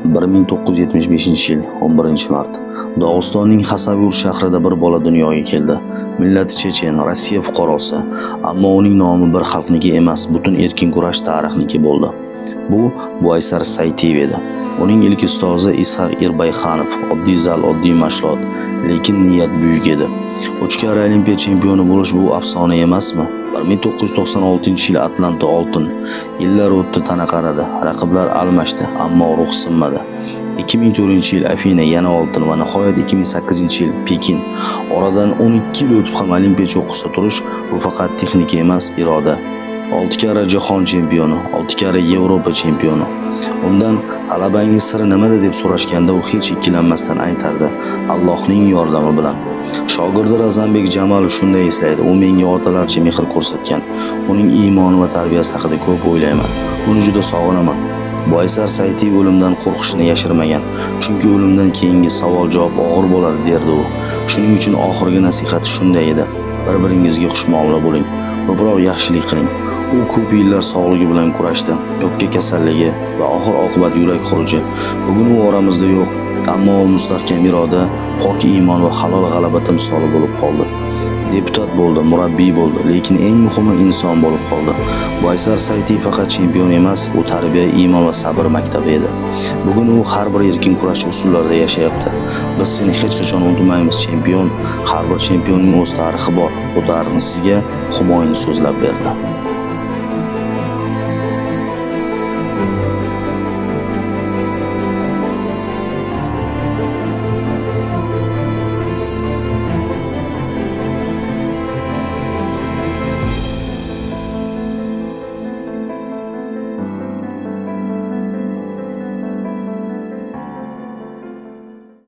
1975-yil 11-mart Dog'istonning Xasavyurt shahrida bir bola dunyoga keldi. Millati chechen, Rossiya fuqarosi, ammo uning nomi bir xalqniki emas, butun erkin kurash tarixniki bo'ldi. Bu Boysar Saytiyev edi. Uning ilk ustozi Ishaq Irbayxanov, oddiy zal, oddiy mashg'ulot, lekin niyat buyuk edi. 3 karra Olimpiya chempioni bo'lish bu afsona emasmi? 1996-yil Atlanta oltin. Yillar o'tdi, tana qaradi, raqiblar almashdi, ammo ruh sinmadi. 2004-yil Afina yana oltin va nihoyat 2008-yil Pekin. Oradan 12 yil o'tib ham Olimpiya cho'qqisida turish bu faqat texnika emas, iroda. 6 karra jahon chempioni, 6 karra Yevropa chempioni. Undan g'alabangiz siri nimada deb so'rashganda u hech ikkilanmasdan aytardi: Allohning yordami bilan. Shogirdi Razanbek Jamalov shunday eslaydi: u menga otalarcha mehr ko'rsatgan. Uning iymoni va tarbiyasi haqida ko'p o'ylayman. Uni juda sog'inaman. Boysar Saytiyev o'limdan qo'rqishini yashirmagan. Chunki o'limdan keyingi savol-javob og'ir bo'ladi, derdi u. Shuning uchun oxirgi nasihati shunday edi: bir-biringizga xushmuomala bo'ling, ko'proq yaxshilik qiling. U ko'p yillar sog'ligi bilan kurashdi, o'pka kasalligi va oxir-oqibat yurak xuruji. Bugun u oramizda yo'q, ammo u mustahkam iroda, pok iymon va halol g'alaba timsoli bo'lib qoldi. Deputat bo'ldi, murabbiy bo'ldi, lekin eng muhimi inson bo'lib qoldi. Boysar Saytiyev faqat chempion emas, u tarbiya, iymon va sabr maktabi edi. Bugun u har bir erkin kurash usullarida yashayapti. Biz seni hech qachon unutmaymiz, chempion. Har bir chempionning o'z tarixi bor. Bu tarixni sizga Humoyun so'zlab berdi.